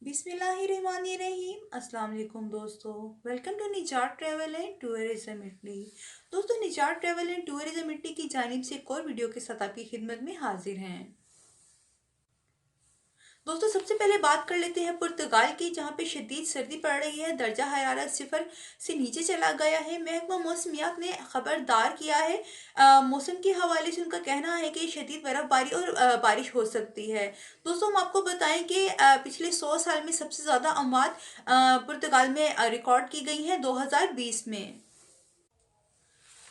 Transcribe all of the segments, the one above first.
बिस्मिल्लाहिर्रहमानिर्रहीम। अस्सलाम वालेकुम दोस्तों। वेलकम टू निजात ट्रैवल एंड टूरिज्म इटली। दोस्तों, निजात ट्रैवल एंड टूरिज्म इटली की जानिब से एक और वीडियो के साथ आपकी खिदमत में हाजिर हैं। दोस्तों, सबसे पहले बात कर लेते हैं पुर्तगाल की, जहाँ पे शदीद सर्दी पड़ रही है। दर्जा हरारत सिफर से नीचे चला गया है। महकमा मौसमियात ने खबरदार किया है। मौसम के हवाले से उनका कहना है कि शदीद बर्फबारी और बारिश हो सकती है। दोस्तों, हम आपको बताएं कि पिछले 100 साल में सबसे ज़्यादा अमवात पुर्तगाल में रिकॉर्ड की गई हैं 2020 में।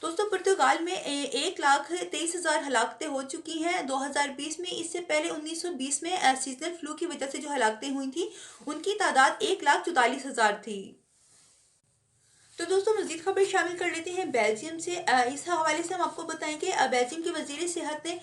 दोस्तों, पुर्तगाल में 1,23,000 हलाकतें हो चुकी हैं 2020 में। इससे पहले 1920 में सीजनल फ्लू की वजह से जो हलाकतें हुई थी, उनकी तादाद 1,44,000 थी। तो दोस्तों, मजीद खबर शामिल कर लेते हैं बेल्जियम से। इस हवाले से हम आपको बताएं कि बेल्जियम के वजीर सेहत ने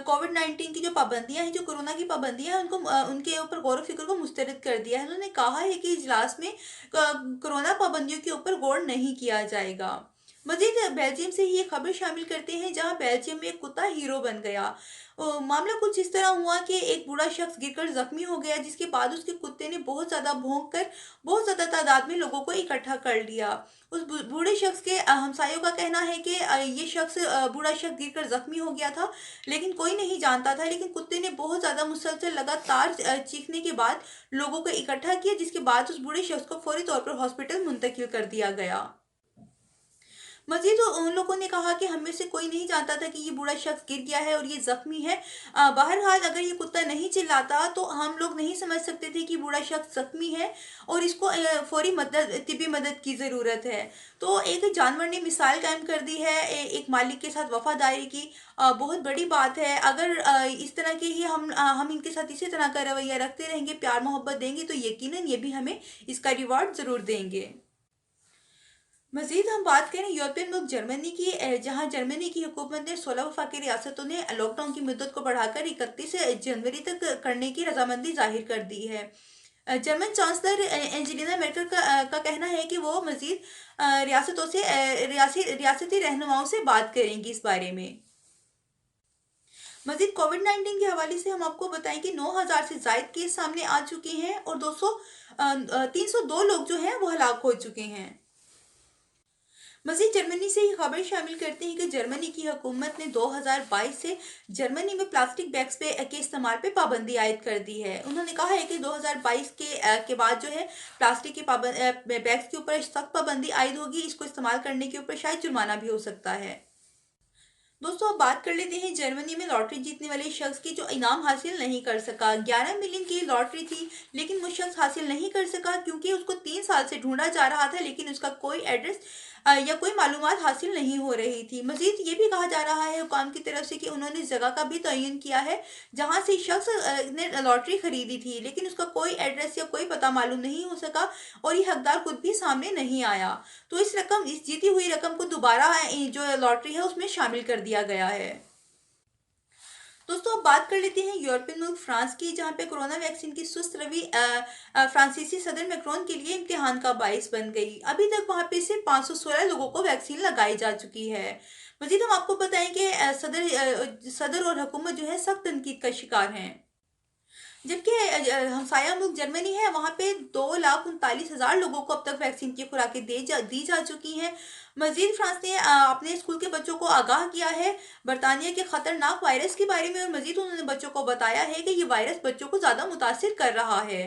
कोविड-19 की जो पाबंदियां हैं, जो कोरोना की पाबंदियां हैं, उनको उनके ऊपर गौर फिक्र को मुस्तरद कर दिया है। उन्होंने कहा है कि इजलास में कोरोना पाबंदियों के ऊपर गौर नहीं किया जाएगा। मजीद बेल्जियम से ही ये खबर शामिल करते हैं, जहां बेल्जियम में एक कुत्ता हीरो बन गया। मामला कुछ इस तरह हुआ कि एक बूढ़ा शख्स गिरकर जख्मी हो गया, जिसके बाद उसके कुत्ते ने बहुत ज्यादा भौंक कर बहुत ज्यादा तादाद में लोगों को इकट्ठा कर लिया। उस बूढ़े शख्स के हमसायों का कहना है कि ये शख्स बूढ़ा शख्स गिरकर जख्मी हो गया था, लेकिन कोई नहीं जानता था। लेकिन कुत्ते ने बहुत ज्यादा मुसलसल लगातार चीखने के बाद लोगों को इकट्ठा किया, जिसके बाद उस बूढ़े शख्स को फौरी तौर पर हॉस्पिटल मुंतकिल कर दिया गया। मजीद उन लोगों ने कहा कि हम में से कोई नहीं जानता था कि ये बूढ़ा शख्स गिर गया है और ये जख्मी है। बहरहाल, अगर ये कुत्ता नहीं चिल्लाता तो हम लोग नहीं समझ सकते थे कि बूढ़ा शख्स जख्मी है और इसको फौरी मदद, तिब्बी मदद की ज़रूरत है। तो एक जानवर ने मिसाल कायम कर दी है एक मालिक के साथ वफादारी की। बहुत बड़ी बात है। अगर इस तरह के ही हम इनके साथ इसी तरह का रवैया रखते रहेंगे, प्यार मोहब्बत देंगे, तो यकीनन ये भी हमें इसका रिवॉर्ड ज़रूर देंगे। मजीद हम बात करें यूरोपियन मुल्क जर्मनी की, जहां जर्मनी की हुकूमत ने 16 वफाकी रियासतों ने लॉकडाउन की मुद्दत को बढ़ाकर 31 जनवरी तक करने की रजामंदी जाहिर कर दी है। जर्मन चांसलर एंजेलिना मेर्केल का कहना है कि वो मजीद रियासतों से रियासती रहनुमाओं से बात करेंगी इस बारे में। मजीद कोविड-19 के हवाले से हम आपको बताएं कि 9,000 से जायद केस सामने आ चुके हैं और 302 लोग जो हैं वो हलाक हो चुके हैं। मजीद जर्मनी से ही खबर शामिल करते हैं कि जर्मनी की हुकूमत ने 2022 से जर्मनी में प्लास्टिक बैग्स के इस्तेमाल पे पाबंदी आयद कर दी है। उन्होंने कहा है कि 2022 के बाद जो है प्लास्टिक के बैग्स के ऊपर सख्त पाबंदी आयद होगी। इसको इस्तेमाल करने के ऊपर शायद जुर्माना भी हो सकता है। दोस्तों, अब बात कर लेते हैं जर्मनी में लॉटरी जीतने वाले शख्स की, जो इनाम हासिल नहीं कर सका। 11 मिलियन की लॉटरी थी, लेकिन वो शख्स हासिल नहीं कर सका क्योंकि उसको 3 साल से ढूंढा जा रहा था, लेकिन उसका कोई एड्रेस या कोई मालूमात हासिल नहीं हो रही थी। मजीद ये भी कहा जा रहा है हुकाम की तरफ से कि उन्होंने इस जगह का भी तयन किया है जहां से शख्स ने लॉटरी खरीदी थी, लेकिन उसका कोई एड्रेस या कोई पता मालूम नहीं हो सका और ये हकदार खुद भी सामने नहीं आया। तो इस जीती हुई रकम को दोबारा जो लॉटरी है उसमें शामिल कर दिया गया है। दोस्तों, अब बात कर लेते हैं यूरोपियन मुल्क फ्रांस की, जहां पे कोरोना वैक्सीन की सुस्त रवि फ्रांसीसी सदर मैक्रोन के लिए इम्तिहान का बाइस बन गई। अभी तक वहां पे से 516 लोगों को वैक्सीन लगाई जा चुकी है। मजीद हम आपको बताएं कि सदर और हुकूमत जो है सख्त तनकीद का शिकार हैं। जबकि हमसाया मुल्क जर्मनी है, वहां पे 2,39,000 लोगों को अब तक वैक्सीन की खुराकें दी जा चुकी हैं। मजीद फ्रांस ने अपने स्कूल के बच्चों को आगाह किया है बरतानिया के खतरनाक वायरस के बारे में, और मजीद उन्होंने बच्चों को बताया है कि ये वायरस बच्चों को ज्यादा मुतासिर कर रहा है।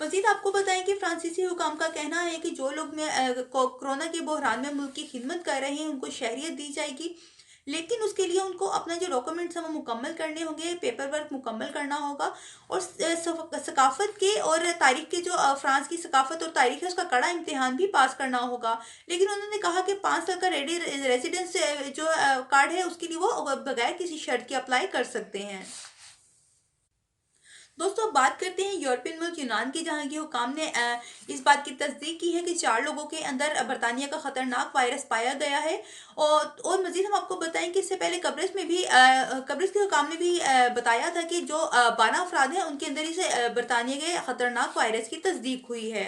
मजीद आपको बताएं कि फ्रांसीसी हुकाम का कहना है कि जो लोग कोरोना के बहरान में मुल्क की खिदमत कर रहे हैं, उनको शहरियत दी जाएगी, लेकिन उसके लिए उनको अपना जो डॉक्यूमेंट्स हैं वो मुकम्मल करने होंगे, पेपर वर्क मुकम्मल करना होगा, और सकाफत के और तारीख के जो फ्रांस की सकाफत और तारीख है उसका कड़ा इम्तिहान भी पास करना होगा। लेकिन उन्होंने कहा कि 5 साल का रेडी रेजिडेंस जो कार्ड है उसके लिए वो बगैर किसी शर्त के अप्लाई कर सकते हैं। दोस्तों, अब बात करते हैं यूरोपियन मुल्क यूनान की, जहां की हुकाम ने इस बात की तस्दीक की है कि 4 लोगों के अंदर बरतानिया का खतरनाक वायरस पाया गया है। और मजीद हम आपको बताएं कि इससे पहले कब्रिस के हुकाम ने भी बताया था कि जो 12 अफराद हैं उनके अंदर इस बरतानिया के खतरनाक वायरस की तस्दीक हुई है।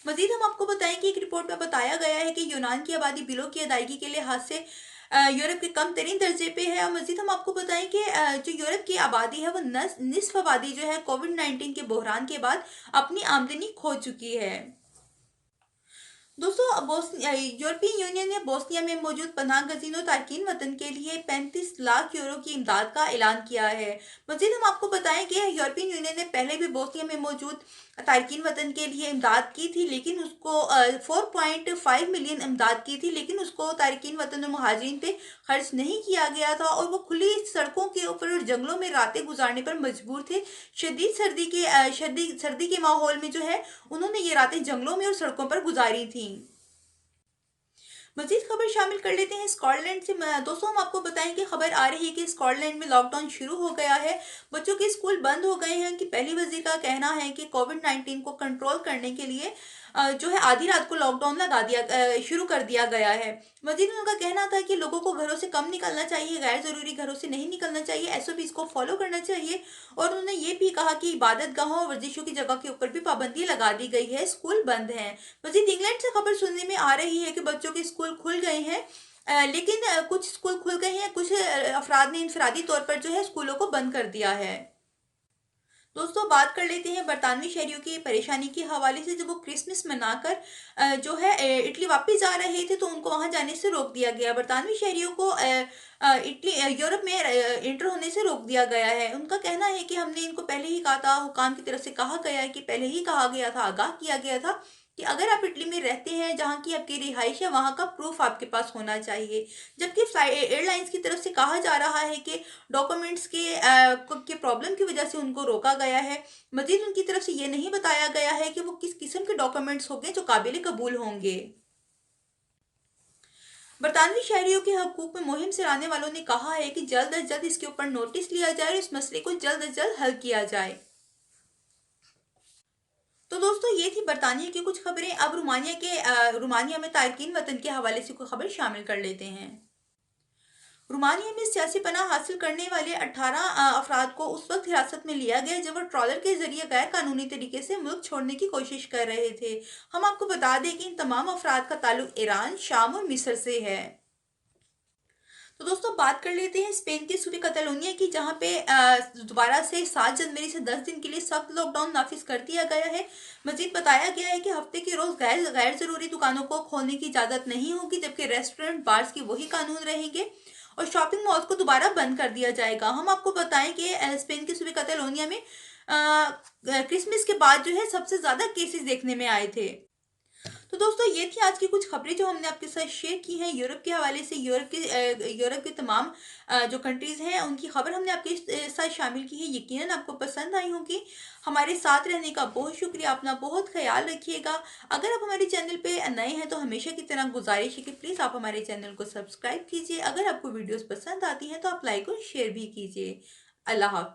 मजीद हम आपको बताएं कि एक रिपोर्ट में बताया गया है कि यूनान की आबादी बिलों की अदायगी के लिहाज से यूरोप के कम तरीन दर्जे पे है। और मजीद हम आपको बताएं कि जो यूरोप की आबादी है वो निसफ आबादी जो है कोविड-19 के बहरान के बाद अपनी आमदनी खो चुकी है। दोस्तों यूरोपियन यूनियन ने बोस्निया में मौजूद पनाह गजीनों तारकीन वतन के लिए 35 लाख यूरो की इमदाद का ऐलान किया है। मजीद हम आपको बताएं कि यूरोपियन यूनियन ने पहले भी बोस्निया में मौजूद तारकीन वतन के लिए इमदाद की थी, लेकिन उसको 4.5 मिलियन इमदाद की थी, लेकिन उसको तारकीन वतन और महाजरीन पे खर्च नहीं किया गया था और वो खुली सड़कों के ऊपर और जंगलों में रातें गुजारने पर मजबूर थे। शदीद सर्दी के माहौल में जो है उन्होंने ये रातें जंगलों में और सड़कों पर गुजारी थी। मजीद खबर शामिल कर लेते हैं स्कॉटलैंड से। दोस्तों हम आपको बताएं कि खबर आ रही है कि स्कॉटलैंड में लॉकडाउन शुरू हो गया है। बच्चों के स्कूल बंद हो गए हैं कि पहली वजीर का कहना है कि कोविड-19 को कंट्रोल करने के लिए जो है आधी रात को लॉकडाउन शुरू कर दिया गया है। मजीद उनका कहना था कि लोगों को घरों से कम निकलना चाहिए, गैर जरूरी घरों से नहीं निकलना चाहिए, एसओपीज को फॉलो करना चाहिए। और उन्होंने ये भी कहा कि इबादत गाहों और वर्जिशों की जगह के ऊपर भी पाबंदी लगा दी गई है, स्कूल बंद हैं। मजीद इंग्लैंड से खबर सुनने में आ रही है कि बच्चों के स्कूल खुल गए हैं, लेकिन कुछ स्कूल खुल गए हैं, कुछ अफराद ने इनफरादी तौर पर जो है स्कूलों को बंद कर दिया है। दोस्तों बात कर लेते हैं बरतानवी शहरियों की परेशानी के हवाले से। जब वो क्रिसमस मनाकर जो है इटली वापस जा रहे थे तो उनको वहां जाने से रोक दिया गया। बरतानवी शहरियों को इटली यूरोप में इंटर होने से रोक दिया गया है। उनका कहना है कि हमने इनको पहले ही कहा था, हुकाम की तरफ से कहा गया है कि पहले ही कहा गया था, आगाह किया गया था कि अगर आप इटली में रहते हैं जहाँ की आपकी रिहाइश है वहाँ का प्रूफ आपके पास होना चाहिए। जबकि एयरलाइंस की तरफ से कहा जा रहा है कि डॉक्यूमेंट्स के प्रॉब्लम की वजह से उनको रोका गया है। मजीद उनकी तरफ से ये नहीं बताया गया है कि वो किस किस्म के डॉक्यूमेंट्स होंगे जो काबिल कबूल होंगे। बरतानवी शहरियों के हकूक में मुहिम चलाने वालों ने कहा है कि जल्द अज जल्द इसके ऊपर नोटिस लिया जाए और इस मसले को जल्द अज जल्द हल किया जाए। तो दोस्तों ये थी बरतानिया की कुछ खबरें। अब रोमानिया में तारकीन वतन के हवाले से कोई खबर शामिल कर लेते हैं। रोमानिया में सियासी पनाह हासिल करने वाले 18 अफराद को उस वक्त हिरासत में लिया गया जब वो ट्रॉलर के जरिए गैर कानूनी तरीके से मुल्क छोड़ने की कोशिश कर रहे थे। हम आपको बता दें कि इन तमाम अफराद का ताल्लुक ईरान, शाम और मिस्र से है। तो दोस्तों बात कर लेते हैं स्पेन के सूबे कतालोनिया की, जहां पे दोबारा से 7 जनवरी से 10 दिन के लिए सख्त लॉकडाउन नाफिज कर दिया गया है। मजीद बताया गया है कि हफ्ते के रोज गैर गैर जरूरी दुकानों को खोलने की इजाजत नहीं होगी, जबकि रेस्टोरेंट बार्स की वही कानून रहेंगे और शॉपिंग मॉल्स को दोबारा बंद कर दिया जाएगा। हम आपको बताएं कि स्पेन के सूबे कतालोनिया में क्रिसमस के बाद जो है सबसे ज्यादा केसेस देखने में आए थे। तो दोस्तों ये थी आज की कुछ खबरें जो हमने आपके साथ शेयर की हैं यूरोप के हवाले से। यूरोप के तमाम जो कंट्रीज हैं उनकी खबर हमने आपके साथ शामिल की है। यकीनन आपको पसंद आई होगी। हमारे साथ रहने का बहुत शुक्रिया। अपना बहुत ख्याल रखिएगा। अगर आप हमारे चैनल पे नए हैं तो हमेशा की तरह गुजारिश है कि प्लीज़ आप हमारे चैनल को सब्सक्राइब कीजिए। अगर आपको वीडियोस पसंद आती हैं तो आप लाइक और शेयर भी कीजिए। अल्लाह हाफ़िज़।